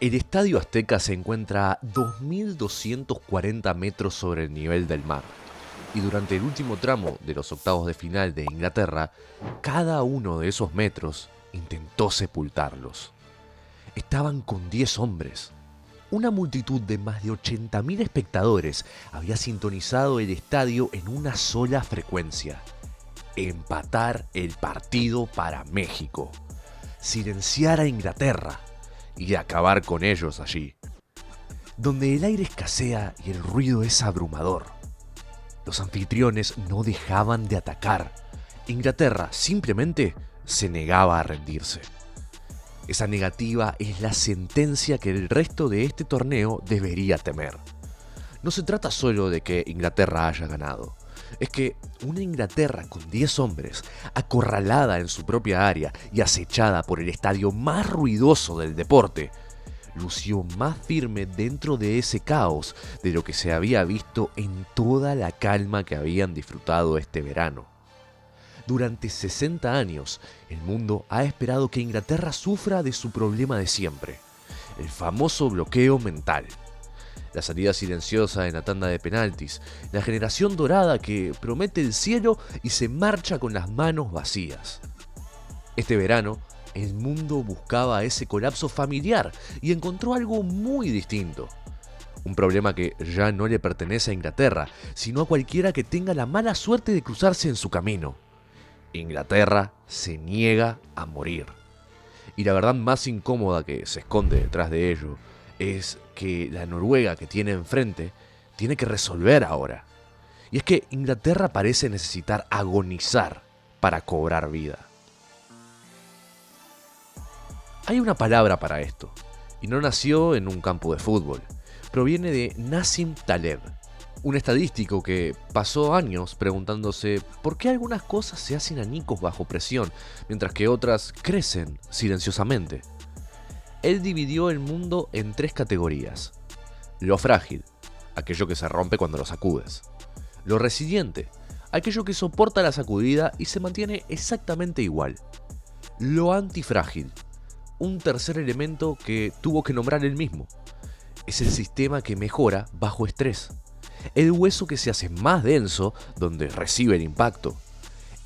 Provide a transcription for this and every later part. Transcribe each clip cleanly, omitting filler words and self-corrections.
El Estadio Azteca se encuentra a 2.240 metros sobre el nivel del mar. Y durante el último tramo de los octavos de final de Inglaterra, cada uno de esos metros intentó sepultarlos. Estaban con 10 hombres. Una multitud de más de 80.000 espectadores había sintonizado el estadio en una sola frecuencia: empatar el partido para México, silenciar a Inglaterra y acabar con ellos allí. Donde el aire escasea y el ruido es abrumador, los anfitriones no dejaban de atacar. Inglaterra simplemente se negaba a rendirse. Esa negativa es la sentencia que el resto de este torneo debería temer. No se trata solo de que Inglaterra haya ganado. Es que una Inglaterra con 10 hombres, acorralada en su propia área y acechada por el estadio más ruidoso del deporte, lució más firme dentro de ese caos de lo que se había visto en toda la calma que habían disfrutado este verano. Durante 60 años, el mundo ha esperado que Inglaterra sufra de su problema de siempre: el famoso bloqueo mental. La salida silenciosa en la tanda de penaltis, la generación dorada que promete el cielo y se marcha con las manos vacías. Este verano, el mundo buscaba ese colapso familiar y encontró algo muy distinto. Un problema que ya no le pertenece a Inglaterra, sino a cualquiera que tenga la mala suerte de cruzarse en su camino. Inglaterra se niega a morir. Y la verdad más incómoda que se esconde detrás de ello es que la Noruega que tiene enfrente tiene que resolver ahora. Y es que Inglaterra parece necesitar agonizar para cobrar vida. Hay una palabra para esto, y no nació en un campo de fútbol. Proviene de Nassim Taleb, un estadístico que pasó años preguntándose por qué algunas cosas se hacen añicos bajo presión, mientras que otras crecen silenciosamente. Él dividió el mundo en 3 categorías: lo frágil, aquello que se rompe cuando lo sacudes; lo resiliente, aquello que soporta la sacudida y se mantiene exactamente igual; lo antifrágil, un tercer elemento que tuvo que nombrar él mismo: es el sistema que mejora bajo estrés, el hueso que se hace más denso donde recibe el impacto,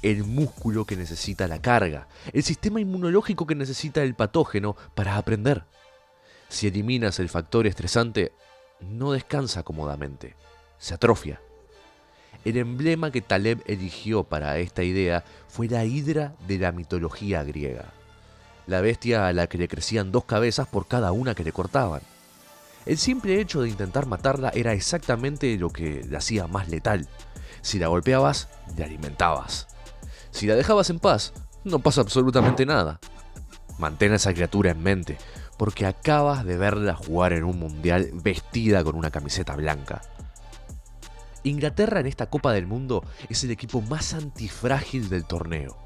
el músculo que necesita la carga, el sistema inmunológico que necesita el patógeno para aprender. Si eliminas el factor estresante, no descansa cómodamente, se atrofia. El emblema que Taleb eligió para esta idea fue la hidra de la mitología griega, la bestia a la que le crecían 2 cabezas por cada una que le cortaban. El simple hecho de intentar matarla era exactamente lo que la hacía más letal. Si la golpeabas, le alimentabas. Si la dejabas en paz, no pasa absolutamente nada. Mantén a esa criatura en mente, porque acabas de verla jugar en un mundial vestida con una camiseta blanca. Inglaterra en esta Copa del Mundo es el equipo más antifrágil del torneo.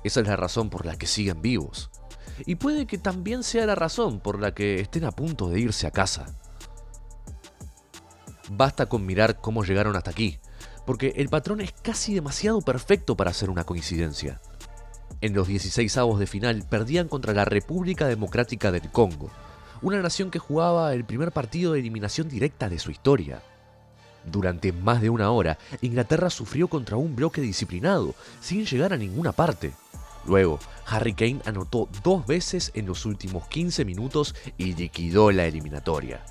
Esa es la razón por la que siguen vivos. Y puede que también sea la razón por la que estén a punto de irse a casa. Basta con mirar cómo llegaron hasta aquí, porque el patrón es casi demasiado perfecto para ser una coincidencia. En los 16avos de final perdían contra la República Democrática del Congo, una nación que jugaba el primer partido de eliminación directa de su historia. Durante más de una hora, Inglaterra sufrió contra un bloque disciplinado, sin llegar a ninguna parte. Luego, Harry Kane anotó 2 veces en los últimos 15 minutos y liquidó la eliminatoria.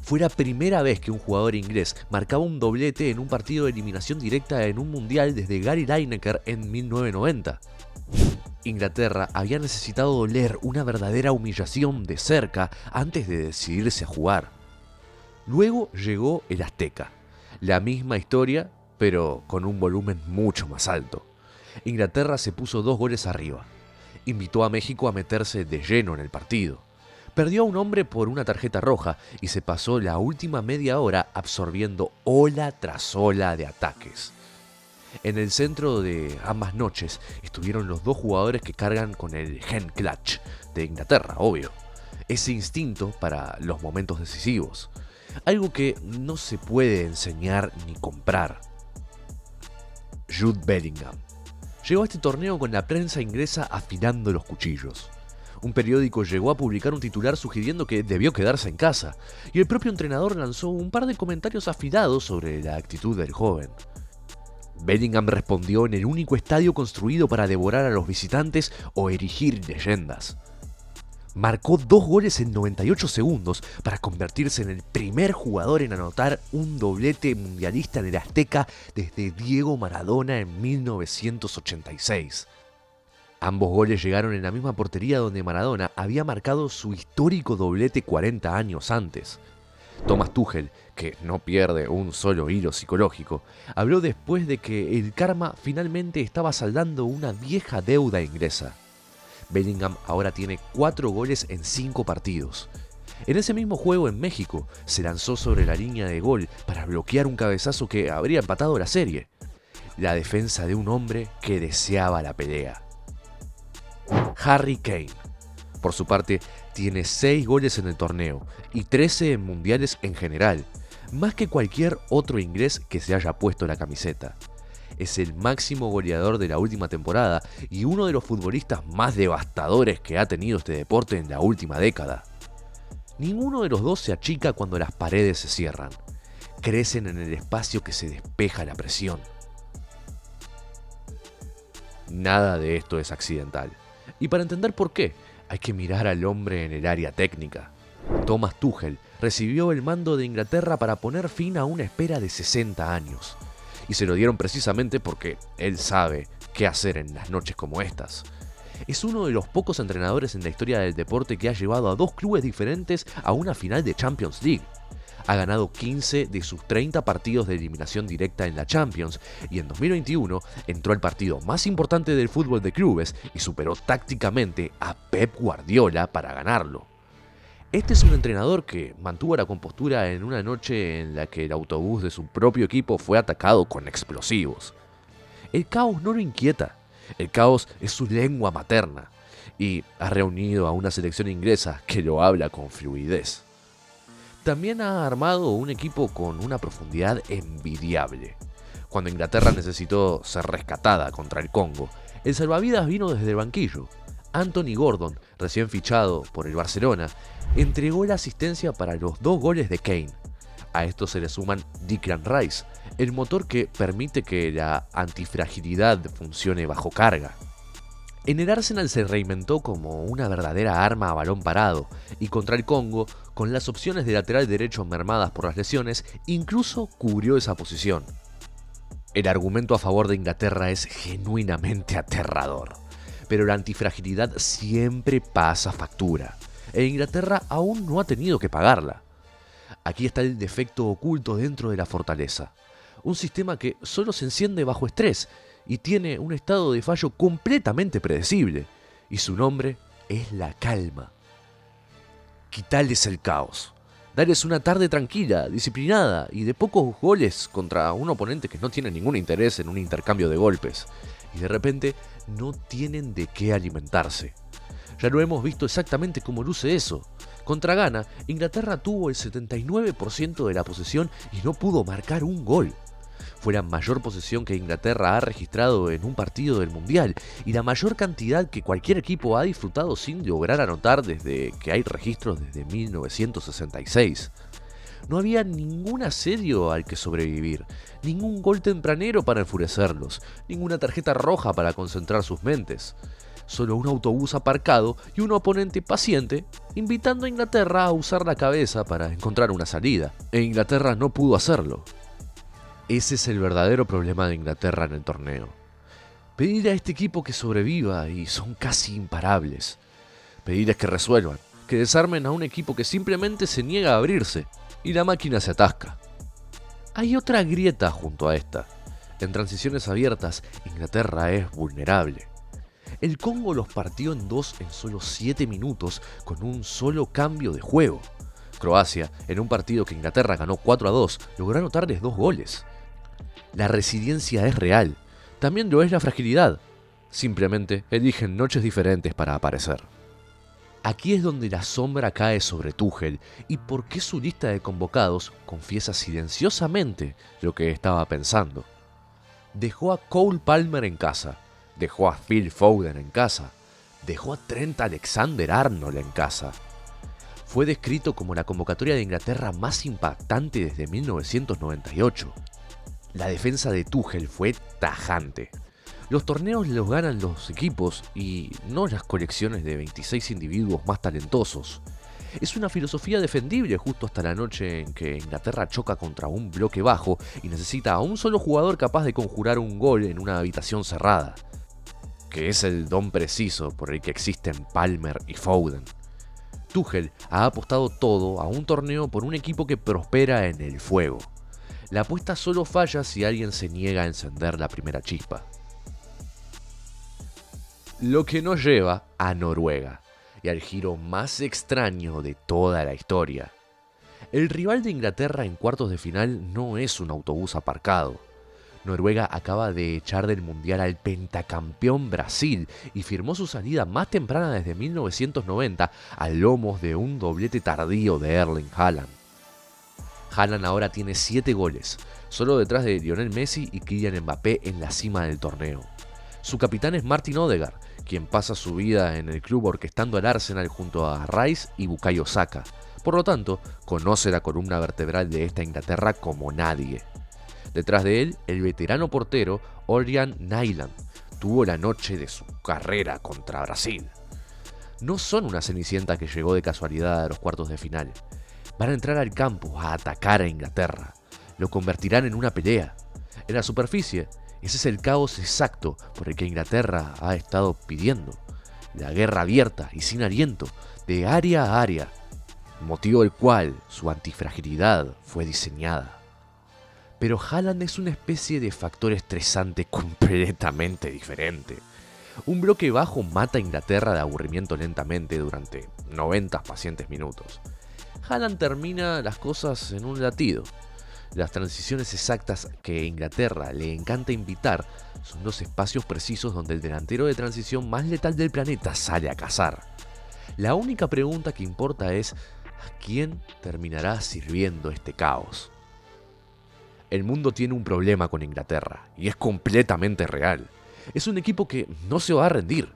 Fue la primera vez que un jugador inglés marcaba un doblete en un partido de eliminación directa en un mundial desde Gary Lineker en 1990. Inglaterra había necesitado doler una verdadera humillación de cerca antes de decidirse a jugar. Luego llegó el Azteca, la misma historia, pero con un volumen mucho más alto. Inglaterra se puso 2 goles arriba. Invitó a México a meterse de lleno en el partido. Perdió a un hombre por una tarjeta roja y se pasó la última media hora absorbiendo ola tras ola de ataques. En el centro de ambas noches estuvieron los 2 jugadores que cargan con el gen clutch de Inglaterra, obvio. Ese instinto para los momentos decisivos. Algo que no se puede enseñar ni comprar. Jude Bellingham llegó a este torneo con la prensa inglesa afilando los cuchillos. Un periódico llegó a publicar un titular sugiriendo que debió quedarse en casa, y el propio entrenador lanzó un par de comentarios afilados sobre la actitud del joven. Bellingham respondió en el único estadio construido para devorar a los visitantes o erigir leyendas. Marcó 2 goles en 98 segundos para convertirse en el primer jugador en anotar un doblete mundialista en el Azteca desde Diego Maradona en 1986. Ambos goles llegaron en la misma portería donde Maradona había marcado su histórico doblete 40 años antes. Thomas Tuchel, que no pierde un solo hilo psicológico, habló después de que el karma finalmente estaba saldando una vieja deuda inglesa. Bellingham ahora tiene 4 goles en 5 partidos. En ese mismo juego en México, se lanzó sobre la línea de gol para bloquear un cabezazo que habría empatado la serie. La defensa de un hombre que deseaba la pelea. Harry Kane, por su parte, tiene 6 goles en el torneo y 13 en mundiales en general, más que cualquier otro inglés que se haya puesto la camiseta. Es el máximo goleador de la última temporada y uno de los futbolistas más devastadores que ha tenido este deporte en la última década. Ninguno de los dos se achica cuando las paredes se cierran. Crecen en el espacio que se despeja la presión. Nada de esto es accidental. Y para entender por qué, hay que mirar al hombre en el área técnica. Thomas Tuchel recibió el mando de Inglaterra para poner fin a una espera de 60 años. Y se lo dieron precisamente porque él sabe qué hacer en las noches como estas. Es uno de los pocos entrenadores en la historia del deporte que ha llevado a 2 clubes diferentes a una final de Champions League. Ha ganado 15 de sus 30 partidos de eliminación directa en la Champions y en 2021 entró al partido más importante del fútbol de clubes y superó tácticamente a Pep Guardiola para ganarlo. Este es un entrenador que mantuvo la compostura en una noche en la que el autobús de su propio equipo fue atacado con explosivos. El caos no lo inquieta, el caos es su lengua materna y ha reunido a una selección inglesa que lo habla con fluidez. También ha armado un equipo con una profundidad envidiable. Cuando Inglaterra necesitó ser rescatada contra el Congo, el salvavidas vino desde el banquillo. Anthony Gordon, recién fichado por el Barcelona, entregó la asistencia para los 2 goles de Kane. A esto se le suman Declan Rice, el motor que permite que la antifragilidad funcione bajo carga. En el Arsenal se reinventó como una verdadera arma a balón parado, y contra el Congo, con las opciones de lateral derecho mermadas por las lesiones, incluso cubrió esa posición. El argumento a favor de Inglaterra es genuinamente aterrador, pero la antifragilidad siempre pasa factura, e Inglaterra aún no ha tenido que pagarla. Aquí está el defecto oculto dentro de la fortaleza, un sistema que solo se enciende bajo estrés y tiene un estado de fallo completamente predecible, y su nombre es la calma. Quitales el caos, darles una tarde tranquila, disciplinada y de pocos goles contra un oponente que no tiene ningún interés en un intercambio de golpes, y de repente no tienen de qué alimentarse. Ya lo hemos visto exactamente cómo luce eso. Contra Ghana, Inglaterra tuvo el 79% de la posesión y no pudo marcar un gol. Fue la mayor posesión que Inglaterra ha registrado en un partido del Mundial y la mayor cantidad que cualquier equipo ha disfrutado sin lograr anotar desde que hay registros desde 1966. No había ningún asedio al que sobrevivir, ningún gol tempranero para enfurecerlos, ninguna tarjeta roja para concentrar sus mentes. Solo un autobús aparcado y un oponente paciente invitando a Inglaterra a usar la cabeza para encontrar una salida. E Inglaterra no pudo hacerlo. Ese es el verdadero problema de Inglaterra en el torneo. Pedir a este equipo que sobreviva y son casi imparables. Pedirles que resuelvan, que desarmen a un equipo que simplemente se niega a abrirse y la máquina se atasca. Hay otra grieta junto a esta. En transiciones abiertas, Inglaterra es vulnerable. El Congo los partió en 2 en solo 7 minutos con un solo cambio de juego. Croacia, en un partido que Inglaterra ganó 4-2, logró anotarles 2 goles. La resiliencia es real, también lo es la fragilidad. Simplemente eligen noches diferentes para aparecer. Aquí es donde la sombra cae sobre Tuchel y por qué su lista de convocados confiesa silenciosamente lo que estaba pensando. Dejó a Cole Palmer en casa, dejó a Phil Foden en casa, dejó a Trent Alexander-Arnold en casa. Fue descrito como la convocatoria de Inglaterra más impactante desde 1998. La defensa de Tuchel fue tajante. Los torneos los ganan los equipos y no las colecciones de 26 individuos más talentosos. Es una filosofía defendible justo hasta la noche en que Inglaterra choca contra un bloque bajo y necesita a un solo jugador capaz de conjurar un gol en una habitación cerrada, que es el don preciso por el que existen Palmer y Foden. Tuchel ha apostado todo a un torneo por un equipo que prospera en el fuego. La apuesta solo falla si alguien se niega a encender la primera chispa. Lo que nos lleva a Noruega y al giro más extraño de toda la historia. El rival de Inglaterra en cuartos de final no es un autobús aparcado. Noruega acaba de echar del mundial al pentacampeón Brasil y firmó su salida más temprana desde 1990 a lomos de un doblete tardío de Erling Haaland. Haaland ahora tiene 7 goles, solo detrás de Lionel Messi y Kylian Mbappé en la cima del torneo. Su capitán es Martin Odegaard, quien pasa su vida en el club orquestando al Arsenal junto a Rice y Bukayo Saka. Por lo tanto, conoce la columna vertebral de esta Inglaterra como nadie. Detrás de él, el veterano portero Ørjan Nyland tuvo la noche de su carrera contra Brasil. No son una cenicienta que llegó de casualidad a los cuartos de final. Van a entrar al campo a atacar a Inglaterra. Lo convertirán en una pelea. En la superficie, ese es el caos exacto por el que Inglaterra ha estado pidiendo. La guerra abierta y sin aliento, de área a área, motivo del cual su antifragilidad fue diseñada. Pero Haaland es una especie de factor estresante completamente diferente. Un bloque bajo mata a Inglaterra de aburrimiento lentamente durante 90 pacientes minutos. Haaland termina las cosas en un latido. Las transiciones exactas que a Inglaterra le encanta invitar son los espacios precisos donde el delantero de transición más letal del planeta sale a cazar. La única pregunta que importa es ¿a quién terminará sirviendo este caos? El mundo tiene un problema con Inglaterra y es completamente real. Es un equipo que no se va a rendir.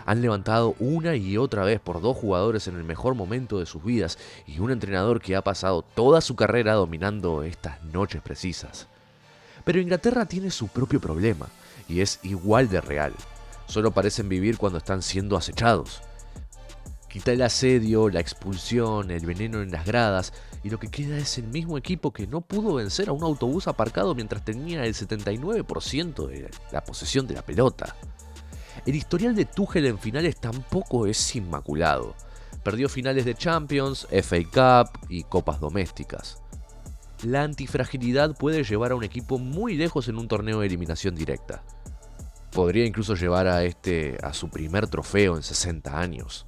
Han levantado una y otra vez por 2 jugadores en el mejor momento de sus vidas y un entrenador que ha pasado toda su carrera dominando estas noches precisas. Pero Inglaterra tiene su propio problema y es igual de real. Solo parecen vivir cuando están siendo acechados. Quita el asedio, la expulsión, el veneno en las gradas y lo que queda es el mismo equipo que no pudo vencer a un autobús aparcado mientras tenía el 79% de la posesión de la pelota. El historial de Tuchel en finales tampoco es inmaculado. Perdió finales de Champions, FA Cup y copas domésticas. La antifragilidad puede llevar a un equipo muy lejos en un torneo de eliminación directa. Podría incluso llevar a su primer trofeo en 60 años.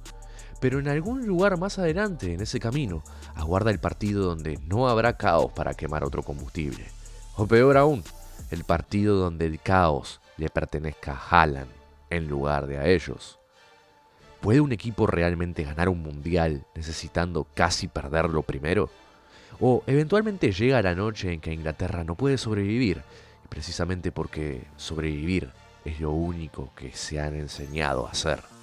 Pero en algún lugar más adelante en ese camino, aguarda el partido donde no habrá caos para quemar otro combustible. O peor aún, el partido donde el caos le pertenezca a Haaland en lugar de a ellos. ¿Puede un equipo realmente ganar un mundial necesitando casi perderlo primero? ¿O eventualmente llega la noche en que Inglaterra no puede sobrevivir, y precisamente porque sobrevivir es lo único que se han enseñado a hacer?